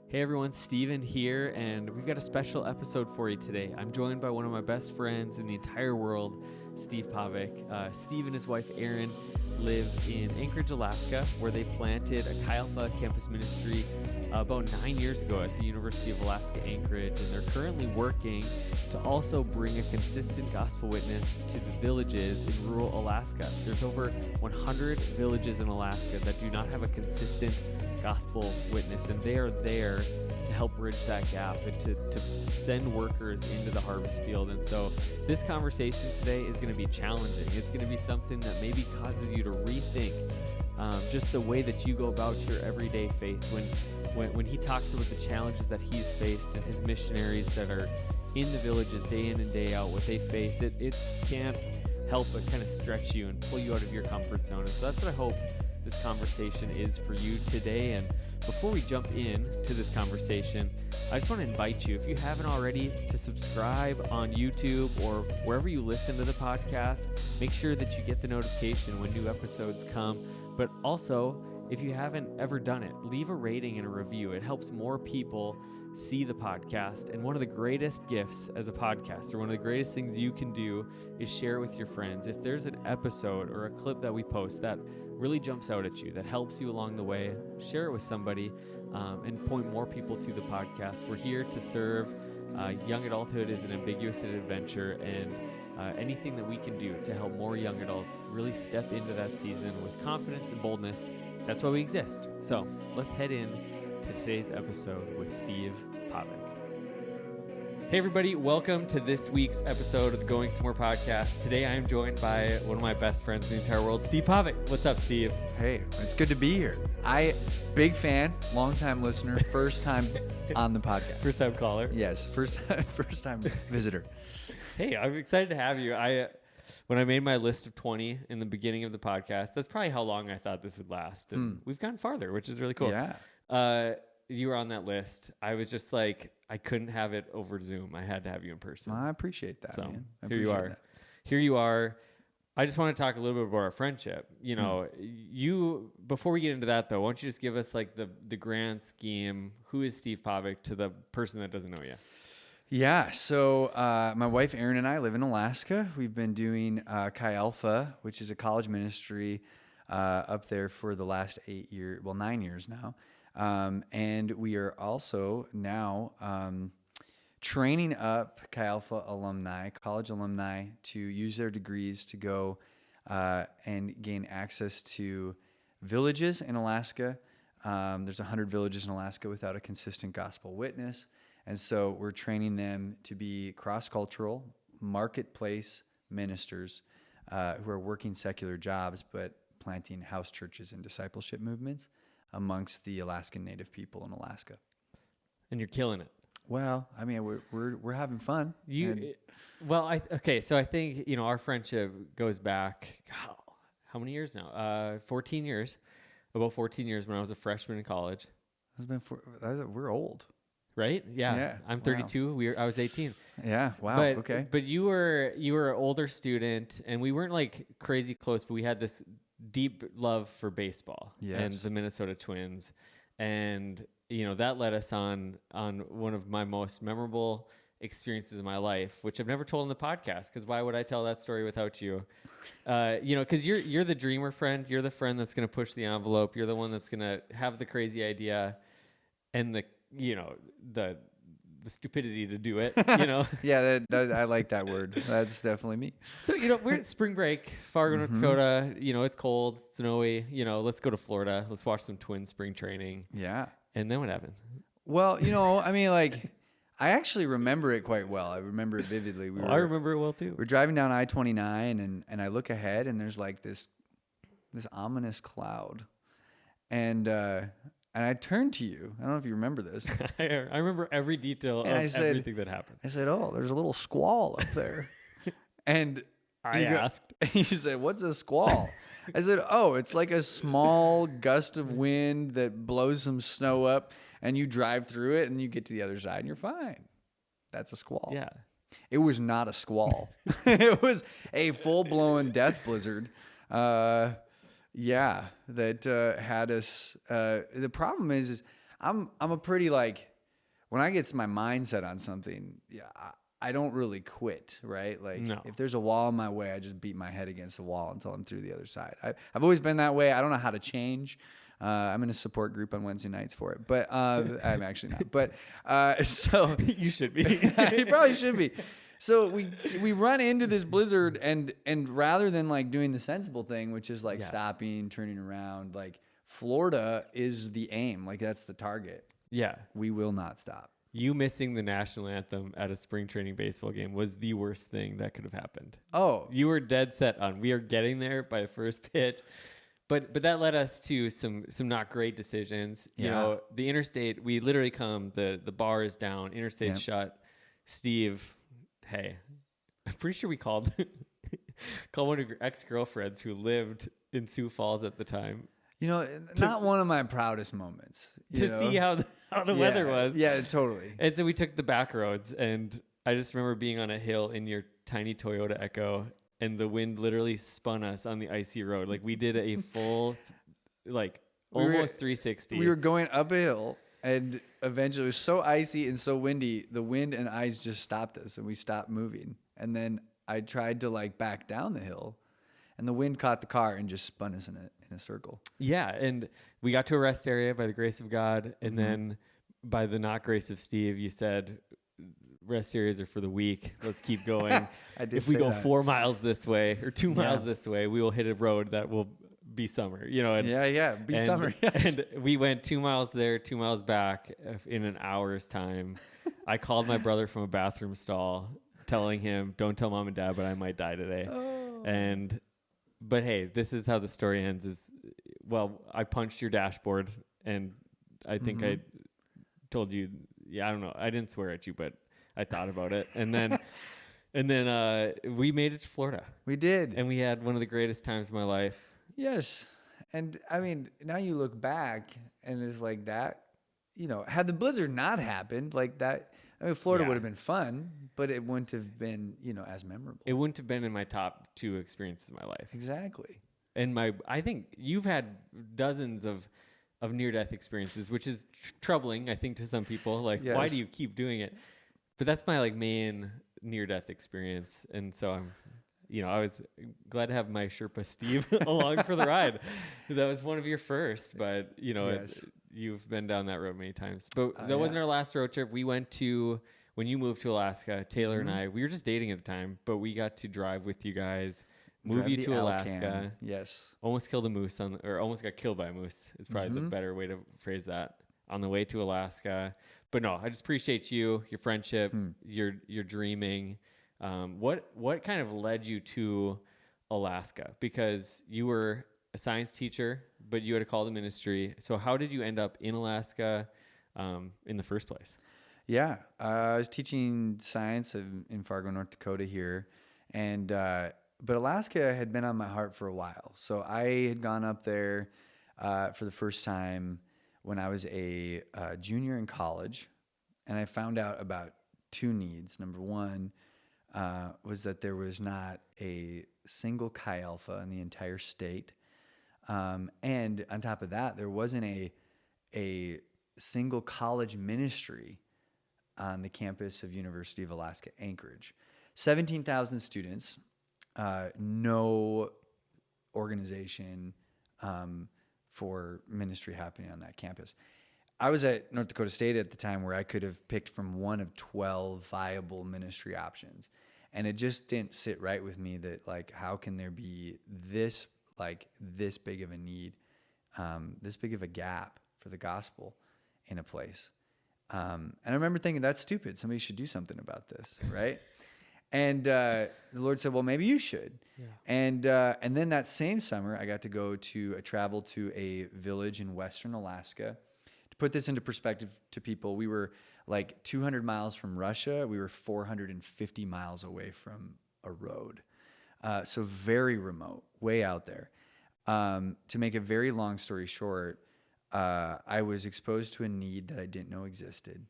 Hey everyone, Steven here, and we've got a special episode for you today. I'm joined by one of my best friends in the entire world, Steve Pavek. Steve and his wife Erin live in Anchorage, Alaska, where they planted a Chi Alpha campus ministry about 9 years ago at the University of Alaska, Anchorage, and they're currently working to also bring a consistent gospel witness to the villages in rural Alaska. There's over 100 villages in Alaska that do not have a consistent gospel witness, and they are there to help bridge that gap and to send workers into the harvest field. And so this conversation today is going to be challenging. It's going to be something that maybe causes you to rethink just the way that you go about your everyday faith. When he talks about the challenges that he's faced and his missionaries that are in the villages day in and day out, what they face, it can't help but kind of stretch you and pull you out of your comfort zone. And so that's what I hope this conversation is for you today. And before we jump into this conversation, I just want to invite you, if you haven't already, to subscribe on YouTube or wherever you listen to the podcast. Make sure that you get the notification when new episodes come. But also, if you haven't ever done it, leave a rating and a review. It helps more people see the podcast. And one of the greatest gifts as a podcaster, one of the greatest things you can do is share it with your friends. If there's an episode or a clip that we post that really jumps out at you, that helps you along the way, share it with somebody and point more people to the podcast. We're here to serve. Young adulthood is an ambiguous adventure, and anything that we can do to help more young adults really step into that season with confidence and boldness, that's why we exist. So let's head in to today's episode with Steve Pavek. Hey everybody, welcome to this week's episode of the Going Somewhere podcast. Today I am joined by one of my best friends in the entire world, Steve Pavek. What's up, Steve? Hey, it's good to be here. Big fan, long-time listener, first time on the podcast. First time caller. Yes, first time visitor. Hey, I'm excited to have you. When I made my list of 20 in the beginning of the podcast, that's probably how long I thought this would last. And we've gone farther, which is really cool. Yeah. You were on that list. I was just like, I couldn't have it over Zoom. I had to have you in person. I appreciate that, so, man. Here you are. Here you are. I just want to talk a little bit about our friendship. You know, before we get into that though, why don't you just give us like the grand scheme? Who is Steve Pavek to the person that doesn't know you? Yeah, so my wife Erin and I live in Alaska. We've been doing Chi Alpha, which is a college ministry up there for the last 9 years now. And we are also now training up Chi Alpha alumni, college alumni, to use their degrees to go and gain access to villages in Alaska. There's 100 villages in Alaska without a consistent gospel witness. And so we're training them to be cross-cultural, marketplace ministers who are working secular jobs but planting house churches and discipleship movements amongst the Alaskan Native people in Alaska. And you're killing it. Well, I mean, we're having fun. So I think, our friendship goes back, how many years now? 14 years. About 14 years when I was a freshman in college. We're old. Right? Yeah. I'm 32. Wow. I was 18. Yeah. Wow. Okay. But you were an older student, and we weren't like crazy close, but we had this deep love for baseball and the Minnesota Twins. And, that led us on one of my most memorable experiences in my life, which I've never told on the podcast, because why would I tell that story without you? Because you're the dreamer friend. You're the friend that's going to push the envelope. You're the one that's going to have the crazy idea and the stupidity to do it, Yeah, I like that word. That's definitely me. So, we're at spring break, Fargo, North Dakota. It's cold, it's snowy. Let's go to Florida. Let's watch some Twins spring training. Yeah. And then what happened? Well, I mean, like, I actually remember it quite well. I remember it vividly. I remember it well too. We're driving down I-29 and I look ahead and there's like this ominous cloud. And I turned to you. I don't know if you remember this. I remember every detail of everything that happened. I said, "Oh, there's a little squall up there." And I asked. You said, "What's a squall?" I said, "Oh, it's like a small gust of wind that blows some snow up, and you drive through it, and you get to the other side, and you're fine." That's a squall. Yeah. It was not a squall. It was a full-blown death blizzard. That had us. The problem is I'm a pretty like, when I get my mindset on something, yeah, I don't really quit, right? Like No. if there's a wall in my way, I just beat my head against the wall until I'm through the other side. I've always been that way. I don't know how to change. I'm in a support group on Wednesday nights for it, but I'm actually not. But so You should be. you probably should be. So we run into this blizzard, and rather than like doing the sensible thing, which is like stopping, turning around, like Florida is the aim. Like that's the target. Yeah. We will not stop. You missing the national anthem at a spring training baseball game was the worst thing that could have happened. Oh, You were dead set on we are getting there by the first pitch. But that led us to some not great decisions. You know, the interstate, we literally the bar is down, interstate shut. Steve, hey, I'm pretty sure we called one of your ex-girlfriends who lived in Sioux Falls at the time. you know, not one of my proudest moments. To see how the weather was. Yeah, totally. And so we took the back roads, and I just remember being on a hill in your tiny Toyota Echo, and the wind literally spun us on the icy road. Like we did a full, like almost 360. We were going up a hill, and eventually it was so icy and so windy, the wind and ice just stopped us, and we stopped moving. And then I tried to like back down the hill, and the wind caught the car and just spun us in a circle. Yeah, and we got to a rest area by the grace of God, and then by the not grace of Steve, you said rest areas are for the weak. Let's keep going. If we go 4 miles this way or 2 miles this way, we will hit a road that will be summer. You know, and, be summer. Yes. And we went 2 miles there, 2 miles back in an hour's time. I called my brother from a bathroom stall, telling him, "Don't tell mom and dad, but I might die today." Oh. But hey, this is how the story ends. I punched your dashboard, and I think I told you, I don't know, I didn't swear at you, but I thought about it. And then we made it to Florida. We did. And we had one of the greatest times of my life. Yes. And I mean, now you look back and it's like that, you know, had the blizzard not happened like that, I mean, Florida would have been fun, but it wouldn't have been, you know, as memorable. It wouldn't have been in my top 2 experiences of my life. Exactly. And I think you've had dozens of near-death experiences, which is troubling, I think, to some people. Like, why do you keep doing it? But that's my main near-death experience. And so I was glad to have my Sherpa Steve along for the ride. That was one of your first, but you've been down that road many times. But that wasn't our last road trip. We went to, when you moved to Alaska, Taylor and I, we were just dating at the time, but we got to drive with you guys, move you to Alaska. Yes. Almost killed a moose or almost got killed by a moose is probably the better way to phrase that, on the way to Alaska. But no, I just appreciate you, your friendship, your dreaming. What kind of led you to Alaska? Because you were a science teacher, but you had a call to ministry. So how did you end up in Alaska in the first place? Yeah, I was teaching science in Fargo, North Dakota here, and but Alaska had been on my heart for a while. So I had gone up there for the first time when I was a junior in college, and I found out about 2 needs. Number one was that there was not a single Chi Alpha in the entire state, and on top of that, there wasn't a single college ministry on the campus of University of Alaska, Anchorage. 17,000 students, no organization for ministry happening on that campus. I was at North Dakota State at the time where I could have picked from one of 12 viable ministry options. And it just didn't sit right with me that, how can there be this big of a need, this big of a gap for the gospel in a place. And I remember thinking, that's stupid. Somebody should do something about this, right? And the Lord said, well, maybe you should. Yeah. And then that same summer, I got to go to travel to a village in western Alaska. To put this into perspective to people, we were 200 miles from Russia. We were 450 miles away from a road. So very remote, way out there. To make a very long story short, I was exposed to a need that I didn't know existed,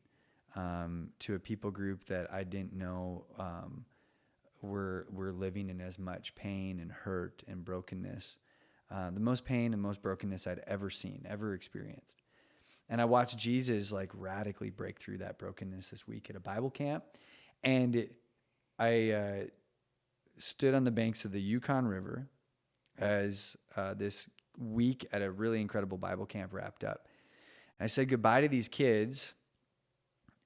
to a people group that I didn't know were living in as much pain and hurt and brokenness, the most pain and most brokenness I'd ever seen, ever experienced. And I watched Jesus like radically break through that brokenness this week at a Bible camp. And I stood on the banks of the Yukon River as this week at a really incredible Bible camp wrapped up. And I said goodbye to these kids,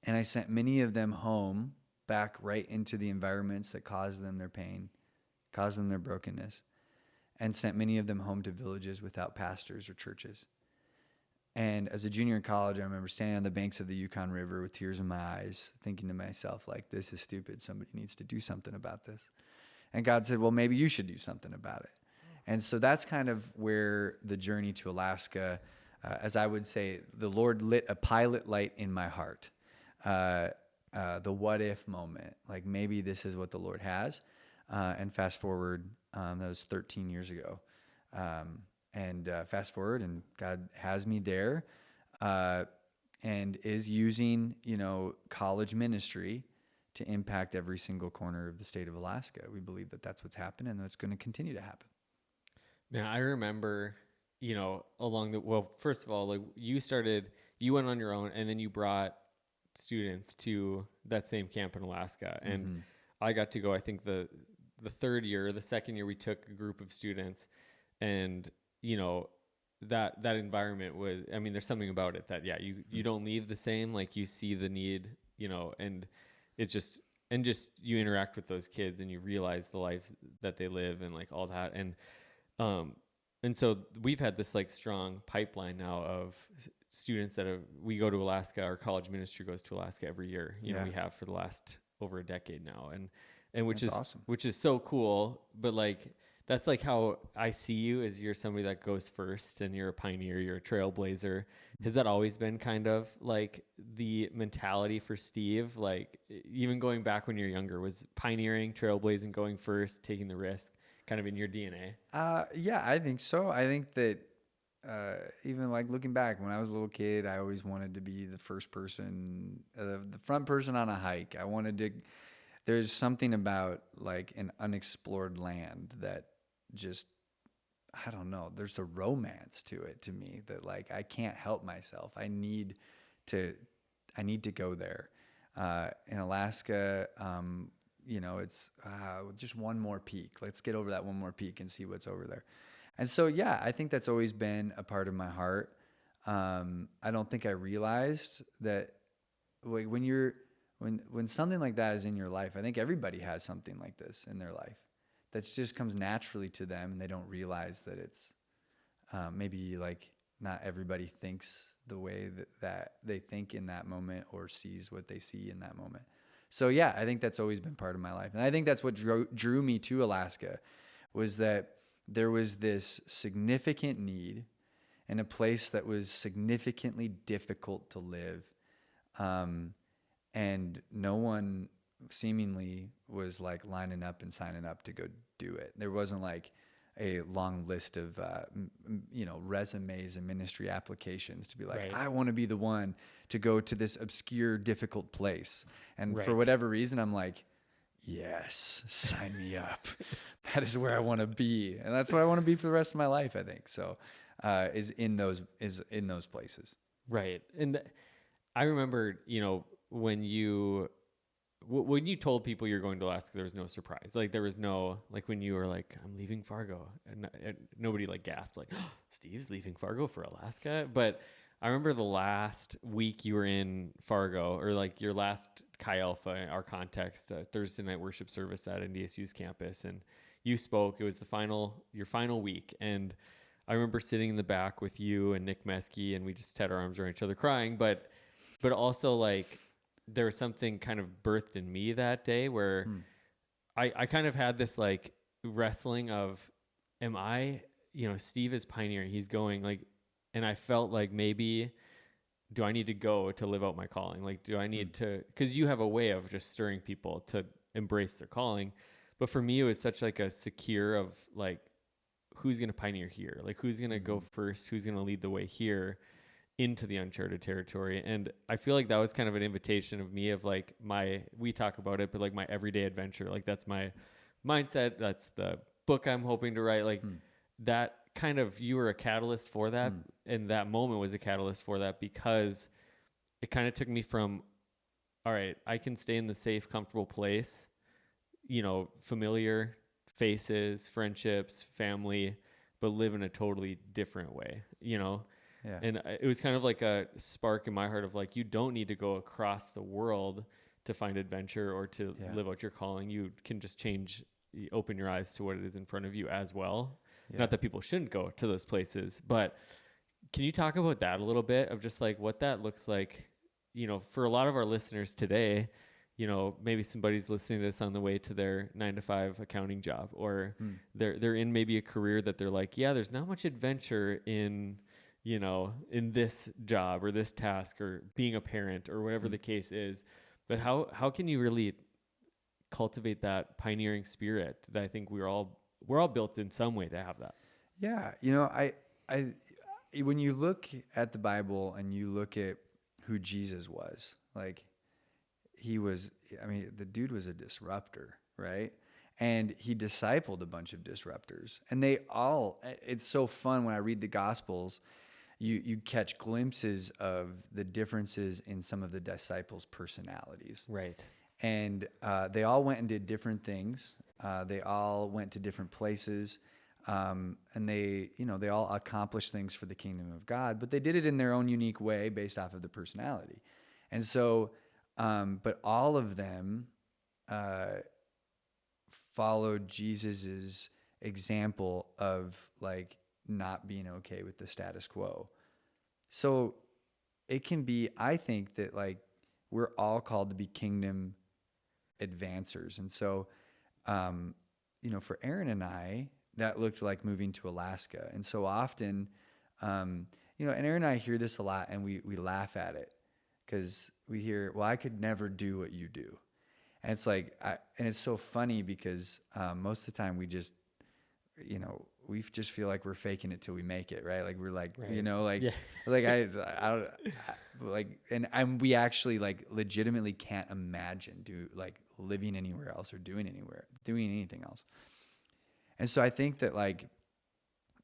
and I sent many of them home, back right into the environments that caused them their pain, caused them their brokenness, and sent many of them home to villages without pastors or churches. And as a junior in college, I remember standing on the banks of the Yukon River with tears in my eyes, thinking to myself, like, this is stupid. Somebody needs to do something about this. And God said, well, maybe you should do something about it. And so that's kind of where the journey to Alaska, as I would say, the Lord lit a pilot light in my heart. The what if moment, like maybe this is what the Lord has. And fast forward, that was 13 years ago. And fast forward, and God has me there, and is using, college ministry to impact every single corner of the state of Alaska. We believe that that's what's happened, and that's going to continue to happen. Man, I remember, first of all, like you went on your own, and then you brought students to that same camp in Alaska, and I got to go. I think the second year, we took a group of students, and that environment was, I mean, there's something about it that, you don't leave the same, like you see the need, and it's just you interact with those kids and you realize the life that they live and like all that. And so we've had this like strong pipeline now of students we go to Alaska. Our college ministry goes to Alaska every year. We have for the last over a decade now. And which That's is awesome. Which is so cool. But like, that's like how I see you, as you're somebody that goes first and you're a pioneer, you're a trailblazer. Has that always been kind of like the mentality for Steve? Like even going back when you're younger, was pioneering, trailblazing, going first, taking the risk kind of in your DNA? Yeah, I think so. I think that even like looking back when I was a little kid, I always wanted to be the first person, the front person on a hike. There's something about like an unexplored land that just, I don't know, there's a romance to it to me that like I can't help myself. I need to go there. In Alaska, it's just one more peak. Let's get over that one more peak and see what's over there. And so, yeah, I think that's always been a part of my heart. I don't think I realized that when something like that is in your life, I think everybody has something like this in their life that just comes naturally to them, and they don't realize that it's maybe like not everybody thinks the way that they think in that moment or sees what they see in that moment. So yeah, I think that's always been part of my life. And I think that's what drew me to Alaska, was that there was this significant need in a place that was significantly difficult to live. And no one seemingly was like lining up and signing up to go do it. There wasn't like a long list of, resumes and ministry applications to be like, right, I want to be the one to go to this obscure, difficult place. And for whatever reason, I'm like, yes, sign me up. That is where I want to be. And that's where I want to be for the rest of my life, I think. So, is in those places. Right. And I remember, when you told people you're going to Alaska, there was no surprise. Like there was no, like when you were like, I'm leaving Fargo, and nobody like gasped like, oh, Steve's leaving Fargo for Alaska. But I remember the last week you were in Fargo, or like your last Chi Alpha, our context, Thursday night worship service at NDSU's campus. And you spoke, it was your final week. And I remember sitting in the back with you and Nick Meskey, and we just had our arms around each other crying, but also like, there was something kind of birthed in me that day where I kind of had this like wrestling of, am I, Steve is pioneering, he's going like, and I felt like maybe, do I need to go to live out my calling? Like, do I need to, cause you have a way of just stirring people to embrace their calling. But for me, it was such like a secure of like, who's going to pioneer here? Like who's going to go first? Who's going to lead the way here into the uncharted territory? And I feel like that was kind of an invitation of me of like we talk about it, but like my everyday adventure, like that's my mindset. That's the book I'm hoping to write. Like that kind of, you were a catalyst for that. And that moment was a catalyst for that, because it kind of took me from, all right, I can stay in the safe, comfortable place, familiar faces, friendships, family, but live in a totally different way, Yeah. And it was kind of like a spark in my heart of like, you don't need to go across the world to find adventure or to live out your calling. You can just open your eyes to what it is in front of you as well. Yeah. Not that people shouldn't go to those places, but can you talk about that a little bit, of just like what that looks like, for a lot of our listeners today? Maybe somebody's listening to this on the way to their 9-to-5 accounting job, or they're in maybe a career that they're like, yeah, there's not much adventure in this job or this task or being a parent or whatever the case is. But how can you really cultivate that pioneering spirit that I think we're all built in some way to have that? Yeah. I when you look at the Bible and you look at who Jesus was, like, the dude was a disruptor, right? And he discipled a bunch of disruptors, and it's so fun when I read the Gospels, you catch glimpses of the differences in some of the disciples' personalities. Right. And they all went and did different things. They all went to different places. And they all accomplished things for the kingdom of God, but they did it in their own unique way based off of the personality. And so, but all of them followed Jesus's example of like not being okay with the status quo. So it can be, I think that like we're all called to be kingdom advancers. And so, for Erin and I, that looked like moving to Alaska. And so often, and Erin and I hear this a lot, and we laugh at it because we hear, well, I could never do what you do. And it's like, and it's so funny because most of the time we just, we just feel like we're faking it till we make it, right? Like we're like, right. like I don't like, and we actually like legitimately can't imagine living anywhere else or doing anything else. And so I think that like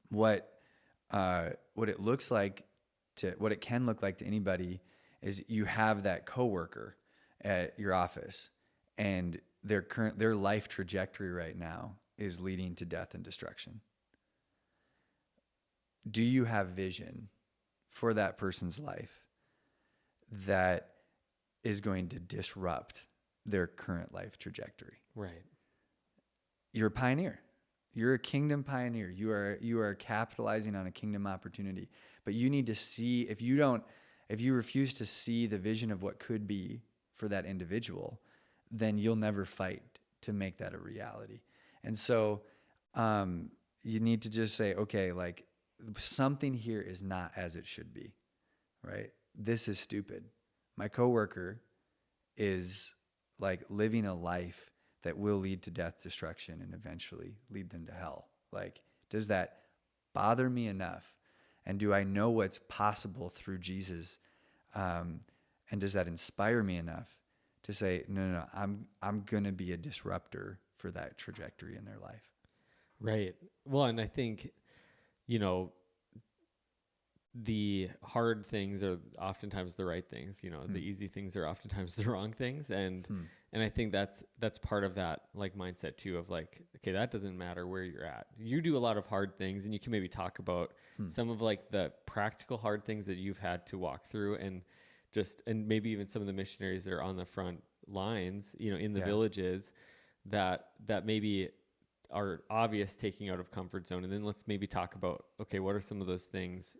what it looks like what it can look like to anybody is you have that coworker at your office, and their life trajectory right now is leading to death and destruction. Do you have vision for that person's life that is going to disrupt their current life trajectory? Right. You're a pioneer. You're a kingdom pioneer. You are capitalizing on a kingdom opportunity. But you need to see, if you refuse to see the vision of what could be for that individual, then you'll never fight to make that a reality. And so you need to just say, okay, like something here is not as it should be, right? This is stupid. My coworker is like living a life that will lead to death, destruction, and eventually lead them to hell. Like, does that bother me enough? And do I know what's possible through Jesus? And does that inspire me enough to say, no, I'm going to be a disruptor for that trajectory in their life? Right. Well, and I think, the hard things are oftentimes the right things, the easy things are oftentimes the wrong things. And I think that's part of that like mindset too, of like, okay, that doesn't matter where you're at. You do a lot of hard things, and you can maybe talk about some of like the practical hard things that you've had to walk through, and maybe even some of the missionaries that are on the front lines, in the villages that maybe are obvious taking out of comfort zone. And then let's maybe talk about, okay, what are some of those things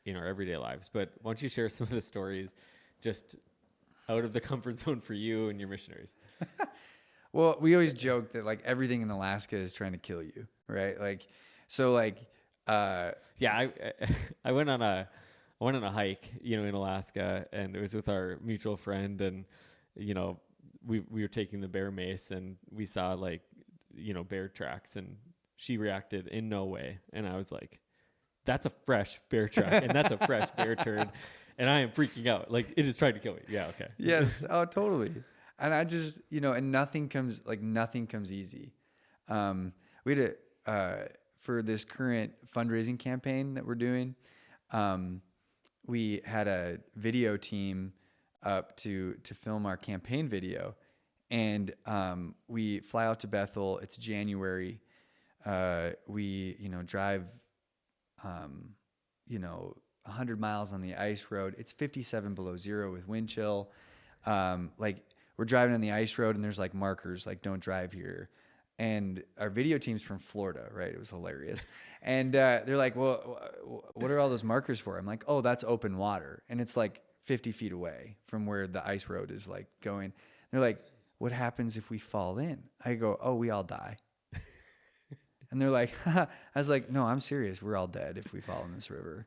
in our everyday lives? But why don't you share some of the stories just out of the comfort zone for you and your missionaries? Well, we always joke that like everything in Alaska is trying to kill you, right? Like, so like, I went on a hike, in Alaska, and it was with our mutual friend, and, we were taking the bear mace, and we saw like, bear tracks, and she reacted in no way. And I was like, that's a fresh bear track, and that's a fresh bear turn, and I am freaking out. Like, it is trying to kill me. Yeah, okay. Yes. Oh, totally. And I just, and nothing comes easy. We had for this current fundraising campaign that we're doing, we had a video team up to film our campaign video, and we fly out to Bethel. It's January. We drive 100 miles on the ice road. It's 57 below zero with wind chill. Like we're driving on the ice road and there's like markers like don't drive here. And our video team's from Florida, right? It was hilarious. And they're like, well, what are all those markers for? I'm like, oh, that's open water. And it's like 50 feet away from where the ice road is like going. They're like, what happens if we fall in? I go, oh, we all die. And they're like, I was like, no, I'm serious. We're all dead if we fall in this river.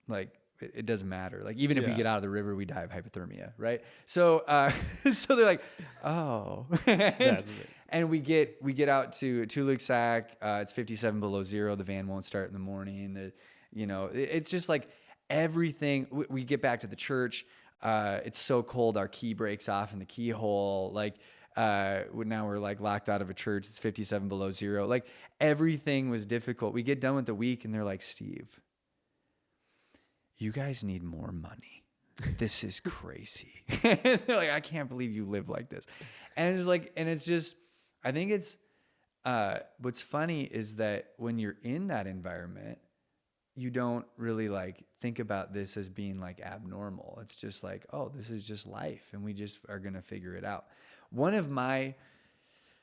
Like it doesn't matter. Like even if we get out of the river, we die of hypothermia, right? So, so they're like, oh, and we get out to Tuluksak. It's 57 below zero. The van won't start in the morning. It's just like everything. We get back to the church. It's so cold. Our key breaks off in the keyhole. Like, now we're like locked out of a church. It's 57 below zero. Like everything was difficult. We get done with the week and they're like, Steve, you guys need more money. This is crazy. They're like, I can't believe you live like this. And it's like, and it's just, I think it's, what's funny is that when you're in that environment, you don't really like think about this as being like abnormal. It's just like, oh, this is just life. And we just are going to figure it out. One of my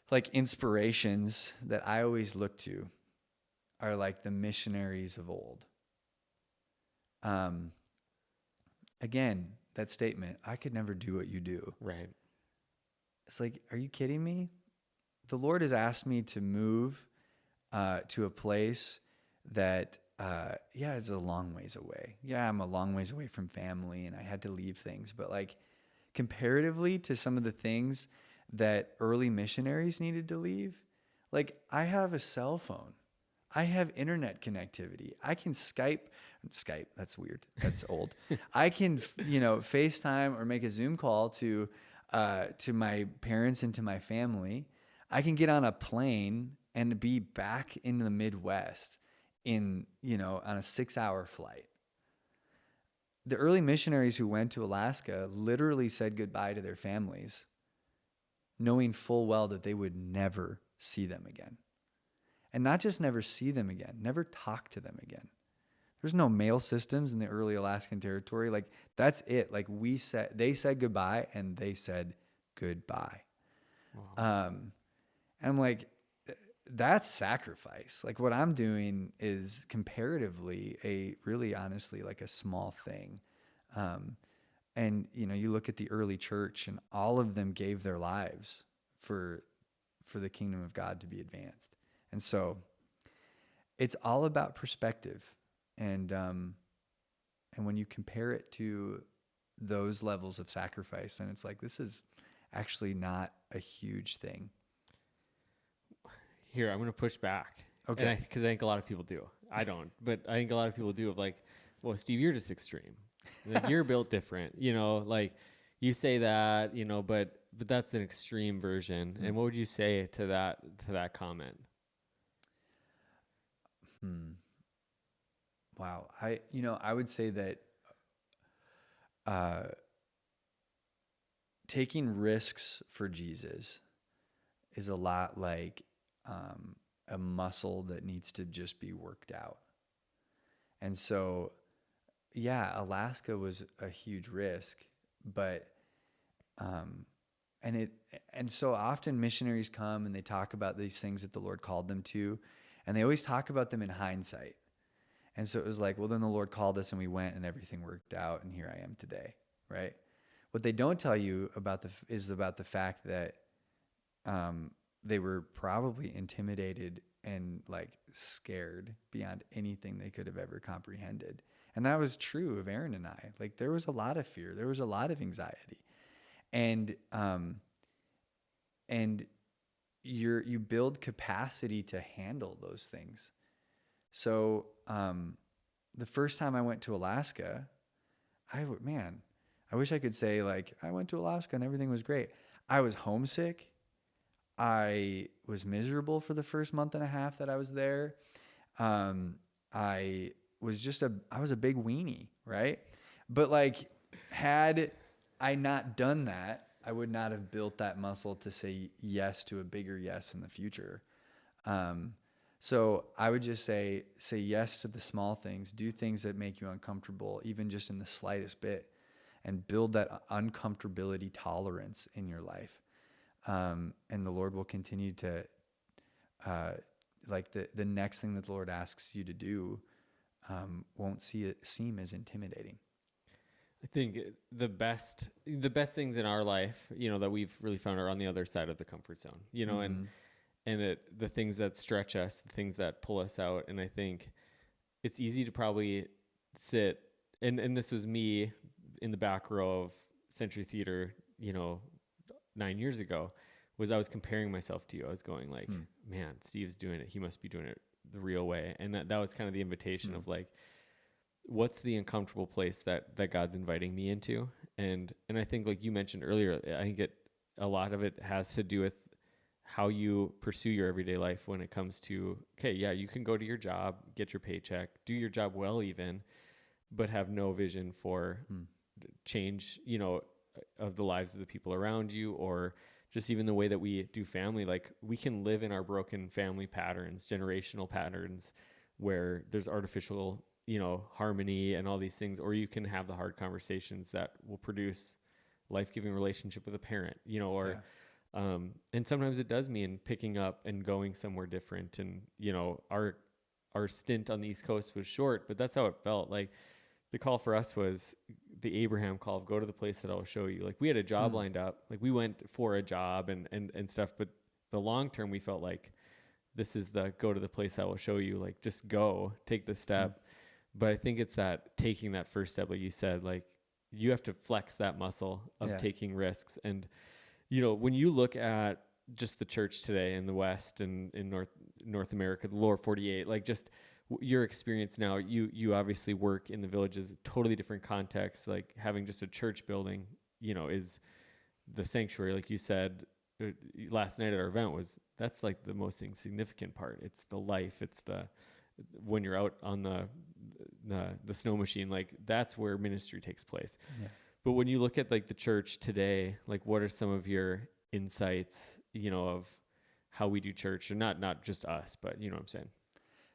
like inspirations that I always look to are like the missionaries of old. Again, that statement, I could never do what you do. Right. It's like, are you kidding me? The Lord has asked me to move to a place that, is a long ways away. Yeah, I'm a long ways away from family and I had to leave things. But like comparatively to some of the things that early missionaries needed to leave, like I have a cell phone. I have internet connectivity. I can Skype, that's weird. That's old. I can, FaceTime or make a Zoom call to my parents and to my family. I can get on a plane and be back in the Midwest on a 6-hour flight. The early missionaries who went to Alaska literally said goodbye to their families, knowing full well that they would never see them again. And not just never see them again, never talk to them again. There's no mail systems in the early Alaskan territory. Like that's it. Like they said goodbye and they said goodbye. Wow. And I'm like, that's sacrifice. Like what I'm doing is comparatively honestly like a small thing. And you look at the early church and all of them gave their lives for the kingdom of God to be advanced. And so it's all about perspective. And when you compare it to those levels of sacrifice, then it's like, this is actually not a huge thing. Here, I'm going to push back. Okay. Because I think a lot of people do. I don't, but I think a lot of people do of like, well, Steve, you're just extreme. Like you're built different, like you say that, but that's an extreme version. Mm-hmm. And what would you say to that comment? Wow. I would say that taking risks for Jesus is a lot like a muscle that needs to just be worked out. And so, yeah, Alaska was a huge risk, but and so often missionaries come and they talk about these things that the Lord called them to, and they always talk about them in hindsight. And so it was like, well, then the Lord called us and we went and everything worked out and here I am today, right? What they don't tell you is about the fact that they were probably intimidated and like scared beyond anything they could have ever comprehended. And that was true of Erin and I. Like there was a lot of fear. There was a lot of anxiety. And you build capacity to handle those things. So the first time I went to Alaska, I wish I could say like I went to Alaska and everything was great. I was homesick. I was miserable for the first month and a half that I was there. I I was a big weenie, right? But like, had I not done that, I would not have built that muscle to say yes to a bigger yes in the future. Um, so I would just say yes to the small things, do things that make you uncomfortable, even just in the slightest bit, and build that uncomfortability tolerance in your life. And the Lord will continue to, like the next thing that the Lord asks you to do, won't seem as intimidating. I think the best things in our life, that we've really found are on the other side of the comfort zone, Mm-hmm. and the things that stretch us, the things that pull us out. And I think it's easy to probably sit, and this was me in the back row of Century Theater, 9 years ago, was I was comparing myself to you. I was going like, man, Steve's doing it. He must be doing it the real way. And that was kind of the invitation of like, what's the uncomfortable place that God's inviting me into? And I think, like you mentioned earlier, I think a lot of it has to do with how you pursue your everyday life when it comes to, okay, yeah, you can go to your job, get your paycheck, do your job well even, but have no vision for change, of the lives of the people around you, or just even the way that we do family. Like, we can live in our broken family patterns, generational patterns, where there's artificial, harmony and all these things, or you can have the hard conversations that will produce life-giving relationship with a parent, or, and sometimes it does mean picking up and going somewhere different. And, our stint on the East Coast was short, but that's how it felt. Like, the call for us was the Abraham call of go to the place that I'll show you. Like, we had a job lined up, like we went for a job and stuff, but the long term, we felt like this is the go to the place I will show you, like just go, take the step. But I think it's that taking that first step, like you said, like you have to flex that muscle of taking risks. And, when you look at just the church today in the West and in North America, the lower 48, like just your experience now, you obviously work in the villages, totally different context. Like having just a church building, is the sanctuary. Like you said last night at our event, that's like the most insignificant part. It's the life. It's when you're out on the snow machine, like that's where ministry takes place. Yeah. But when you look at like the church today, like what are some of your insights, of how we do church, or not just us, but you know what I'm saying?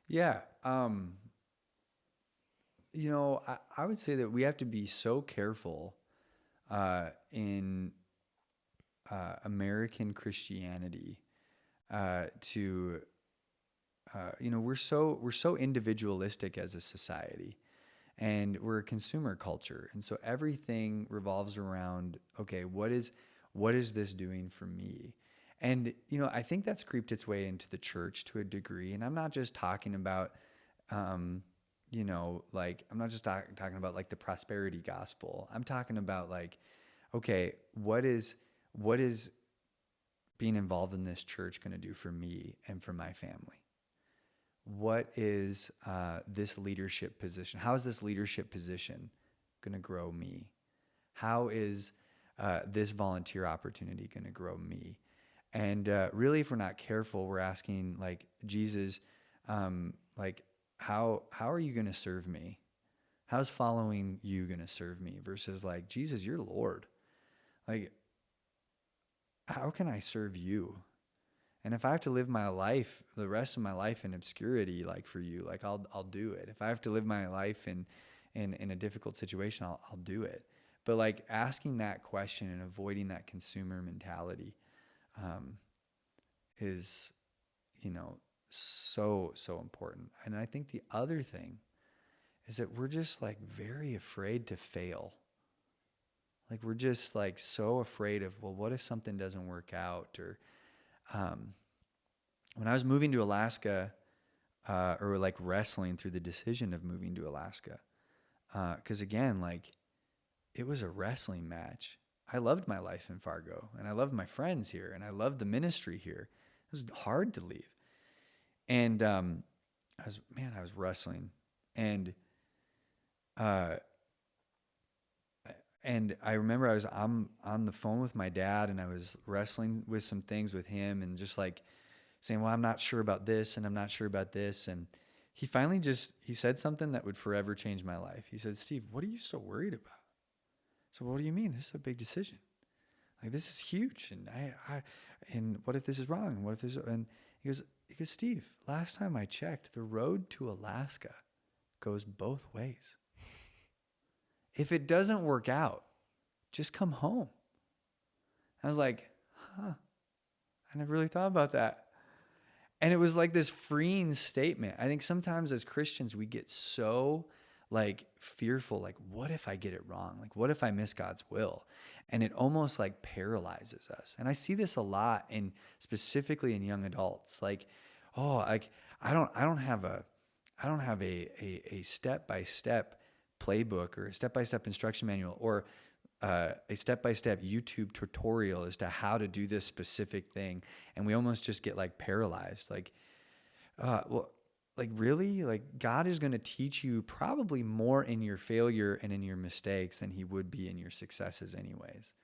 Yeah. I would say that we have to be so careful in American Christianity we're so individualistic as a society, and we're a consumer culture. And so everything revolves around, okay, what is this doing for me? And, I think that's creeped its way into the church to a degree. And I'm not just talking about, I'm not just talking about like the prosperity gospel. I'm talking about like, okay, what is being involved in this church going to do for me and for my family? What is this leadership position? How is this leadership position going to grow me? How is this volunteer opportunity going to grow me? And really, if we're not careful, we're asking like Jesus, like how are you going to serve me? How's following you going to serve me? Versus like, Jesus, you're Lord. Like, how can I serve you? And if I have to live my life, the rest of my life in obscurity, like for you, like I'll do it. If I have to live my life in a difficult situation, I'll do it. But like asking that question and avoiding that consumer mentality is, so important. And I think the other thing is that we're just like very afraid to fail. Like we're just like so afraid of, well, what if something doesn't work out? Or when I was moving to Alaska, or like wrestling through the decision of moving to Alaska, because again, like it was a wrestling match. I loved my life in Fargo, and I loved my friends here, and I loved the ministry here. It was hard to leave, and I was wrestling, and and I remember I was on the phone with my dad, and I was wrestling with some things with him, and just like saying, well, I'm not sure about this, and I'm not sure about this. And he finally he said something that would forever change my life. He said, Steve, what are you so worried about? So what do you mean? This is a big decision. Like, this is huge. And and what if this is wrong? And what if this, and he goes, Steve, last time I checked, the road to Alaska goes both ways. If it doesn't work out, just come home. I was like, I never really thought about that. And it was like this freeing statement. I think sometimes as Christians, we get so like fearful, like, what if I get it wrong? Like, what if I miss God's will? And it almost like paralyzes us. And I see this a lot specifically in young adults. Like, oh, like I don't have a step-by-step playbook or a step-by-step instruction manual or a step-by-step YouTube tutorial as to how to do this specific thing. And we almost just get like paralyzed. Like, well, like really? Like, God is going to teach you probably more in your failure and in your mistakes than he would be in your successes anyways.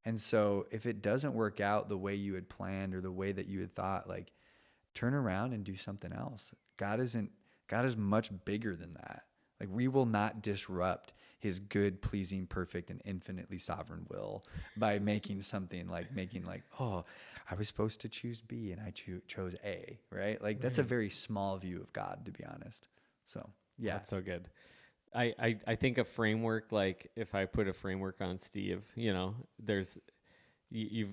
And so if it doesn't work out the way you had planned or the way that you had thought, like, turn around and do something else. God is much bigger than that. Like, we will not disrupt his good, pleasing, perfect, and infinitely sovereign will by making oh, I was supposed to choose B and I chose A, right? Like, that's a very small view of God, to be honest. So, yeah. That's so good. I think a framework, like if I put a framework on Steve, you've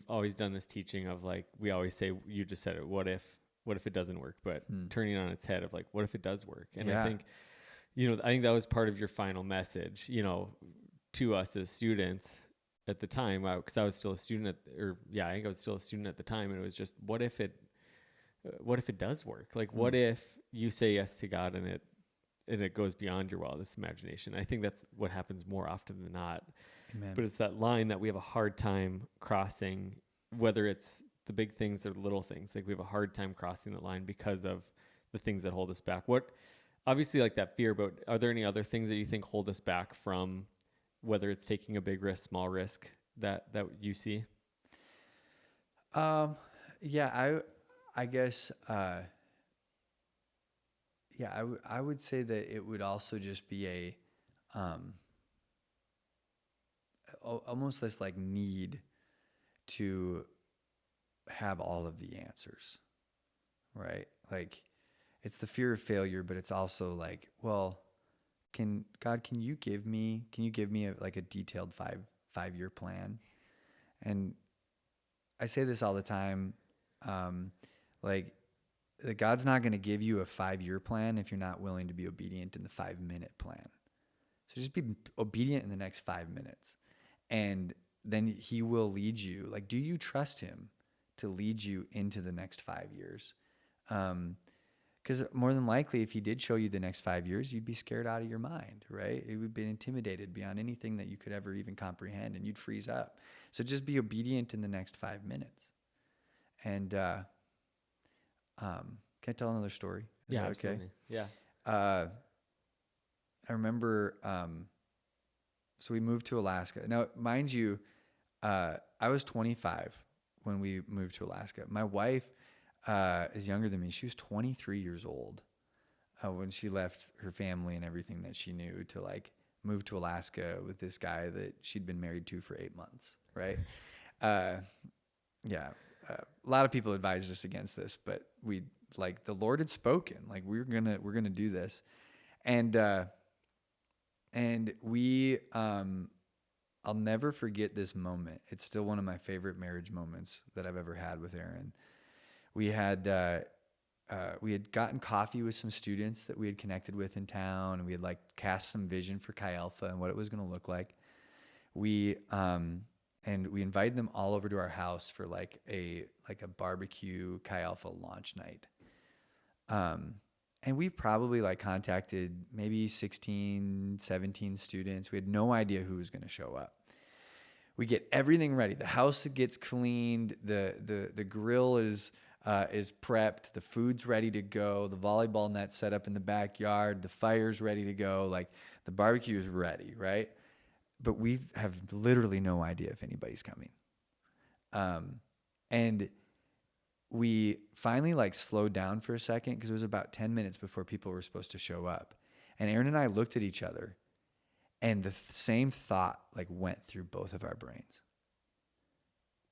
always done this teaching of like, we always say, you just said it, what if it doesn't work? But turning on its head of like, what if it does work? And I think, I think that was part of your final message, to us as students at the time, because I was still a student I think I was still a student at the time. And it was just, what if it does work? Like, what if you say yes to God and it goes beyond your wildest imagination? I think that's what happens more often than not. Amen. But it's that line that we have a hard time crossing, whether it's the big things or the little things. Like, we have a hard time crossing the line because of the things that hold us back. Obviously, like that fear, but are there any other things that you think hold us back from, whether it's taking a big risk, small risk, that you see? I guess, I would say that it would also just be almost this like need to have all of the answers, right? Like, it's the fear of failure, but it's also like, well, can you give me a detailed five-year plan? And I say this all the time, like, God's not going to give you a 5-year plan if you're not willing to be obedient in the 5-minute plan. So just be obedient in the next 5 minutes, and then he will lead you. Like, do you trust him to lead you into the next 5 years? Because more than likely, if he did show you the next 5 years, you'd be scared out of your mind, right? It would be intimidated beyond anything that you could ever even comprehend, and you'd freeze up. So just be obedient in the next 5 minutes. And can I tell another story? Is that absolutely. Okay? Yeah. I remember, so we moved to Alaska. Now, mind you, I was 25 when we moved to Alaska. My wife is younger than me. She was 23 years old when she left her family and everything that she knew to like move to Alaska with this guy that she'd been married to for 8 months, right? A lot of people advised us against this, but the Lord had spoken, like we're gonna do this, and we I'll never forget this moment. It's still one of my favorite marriage moments that I've ever had with Erin. We had gotten coffee with some students that we had connected with in town, and we had like cast some vision for Chi Alpha and what it was going to look like. We invited them all over to our house for like a barbecue Chi Alpha launch night. And we probably like contacted maybe 16, 17 students. We had no idea who was going to show up. We get everything ready. The house gets cleaned. The grill is prepped. The food's ready to go. The volleyball net's set up in the backyard. The fire's ready to go. Like, the barbecue is ready, right? but we have literally no idea if anybody's coming. And we finally like slowed down for a second because it was about 10 minutes before people were supposed to show up. And Erin and I looked at each other, and the same thought like went through both of our brains.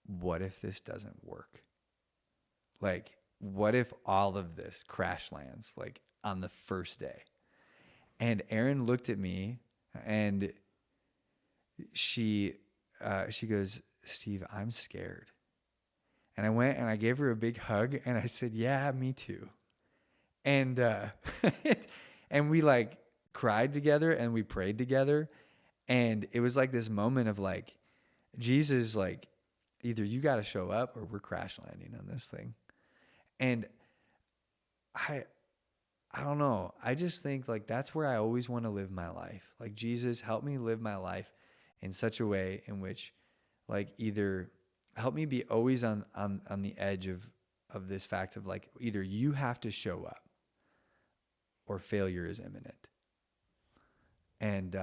What if this doesn't work? Like, what if all of this crash lands like on the first day? And Erin looked at me, and she goes, Steve, I'm scared. And I went and I gave her a big hug, and I said, yeah, me too. And and we like cried together, and we prayed together. And it was like this moment of like, Jesus, like, either you got to show up or we're crash landing on this thing. And I don't know. I just think like that's where I always want to live my life. Like, Jesus, help me live my life in such a way in which like either help me be always on the edge of this fact of like either you have to show up or failure is imminent. And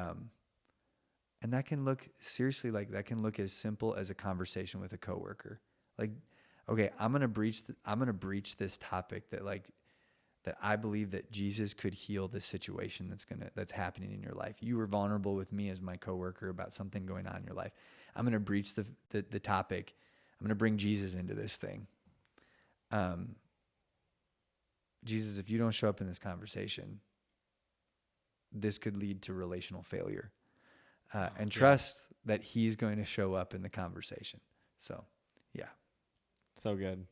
that can look seriously like that can look as simple as a conversation with a coworker. Like, okay, I'm gonna breach this topic that I believe that Jesus could heal this situation that's happening in your life. You were vulnerable with me as my coworker about something going on in your life. I'm gonna breach the topic. I'm gonna bring Jesus into this thing. Jesus, if you don't show up in this conversation, this could lead to relational failure. And trust that he's going to show up in the conversation. So, yeah. So good.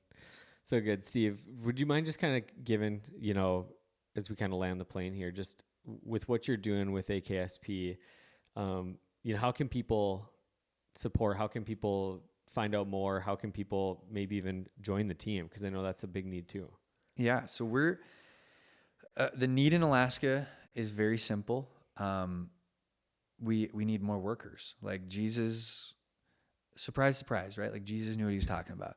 So good. Steve, would you mind just kind of giving, as we kind of land the plane here, just with what you're doing with AKSP, how can people support? How can people find out more? How can people maybe even join the team? Because I know that's a big need too. Yeah. So we're, the need in Alaska is very simple. We need more workers. Like Jesus, surprise, surprise, right? Like Jesus knew what he was talking about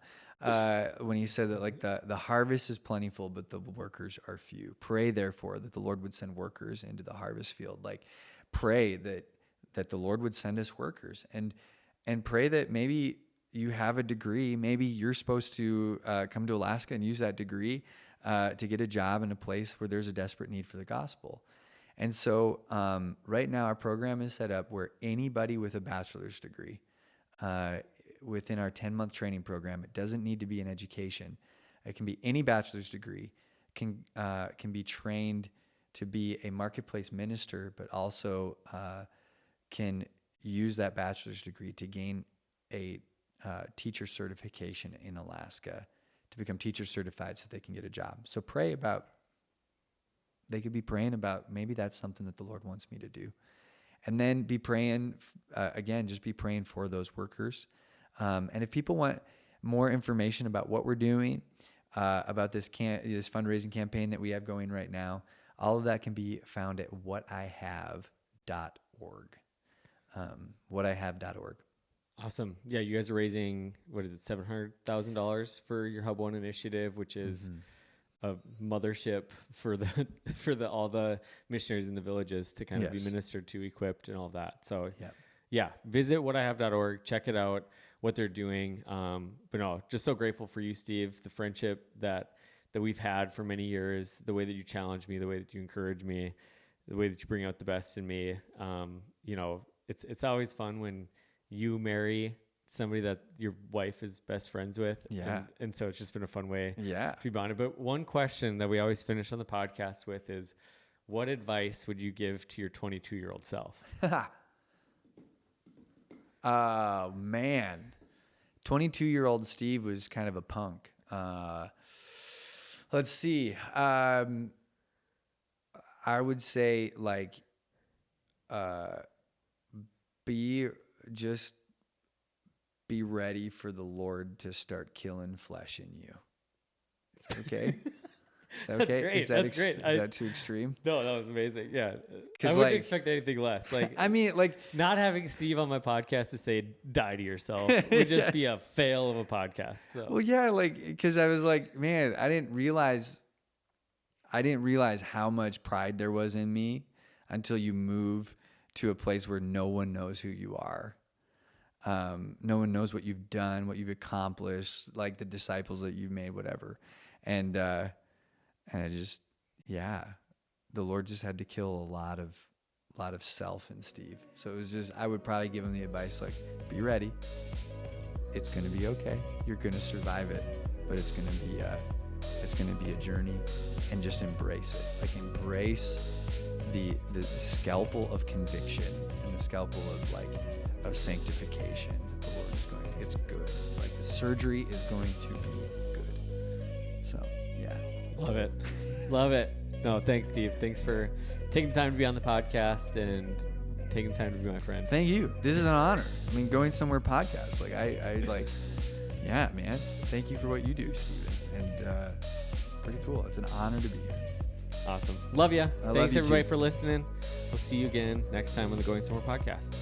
when he said that like the harvest is plentiful, but the workers are few. Pray therefore that the Lord would send workers into the harvest field. Like pray that the Lord would send us workers, and pray that maybe you have a degree. Maybe you're supposed to come to Alaska and use that degree to get a job in a place where there's a desperate need for the gospel. And so right now our program is set up where anybody with a bachelor's degree within our 10-month training program, it doesn't need to be an education. It can be any bachelor's degree, can be trained to be a marketplace minister, but also can use that bachelor's degree to gain a teacher certification in Alaska to become teacher certified so they can get a job. So they could be praying about maybe that's something that the Lord wants me to do. And then be praying, just be praying for those workers. And if people want more information about what we're doing, about this fundraising campaign that we have going right now, all of that can be found at whatihave.org. Whatihave.org. Awesome. Yeah, you guys are raising, $700,000 for your Hub One initiative, which is a mothership for all the missionaries in the villages to kind of be ministered to, equipped, and all of that. So visit whatihave.org, check it out, what they're doing. But no, just so grateful for you, Steve, the friendship that we've had for many years, the way that you challenge me, the way that you encourage me, the way that you bring out the best in me. It's always fun when you marry somebody that your wife is best friends with. Yeah. And so it's just been a fun way to be bonded. But one question that we always finish on the podcast with is, what advice would you give to your 22-year-old self? Oh, man. 22-year-old Steve was kind of a punk. Let's see. I would say be ready for the Lord to start killing flesh in you. Is that okay? Is that okay? That's great. Is that too extreme? No, that was amazing. Yeah. I wouldn't expect anything less. Not having Steve on my podcast to say, die to yourself would just be a fail of a podcast. So. Well, yeah, because I was like, man, I didn't realize how much pride there was in me until you move to a place where no one knows who you are. No one knows what you've done, what you've accomplished, like the disciples that you've made, whatever. And I just, the Lord just had to kill a lot of self in Steve. So it was just, I would probably give him the advice, like, be ready. It's going to be okay. You're going to survive it, but it's going to be a journey, and just embrace it. Like, embrace the scalpel of conviction and the scalpel of sanctification. The Lord is going, it's good. Like, the surgery is going to be good. So, yeah. Love it. Love it. No, thanks, Steve. Thanks for taking the time to be on the podcast and taking the time to be my friend. Thank you. This is an honor. I mean, Going Somewhere podcast. Like, I like, yeah, man. Thank you for what you do, Steven. And pretty cool. It's an honor to be here. Awesome. Love ya. Love Thanks, you everybody, too. for listening. We'll see you again next time on the Going Somewhere podcast.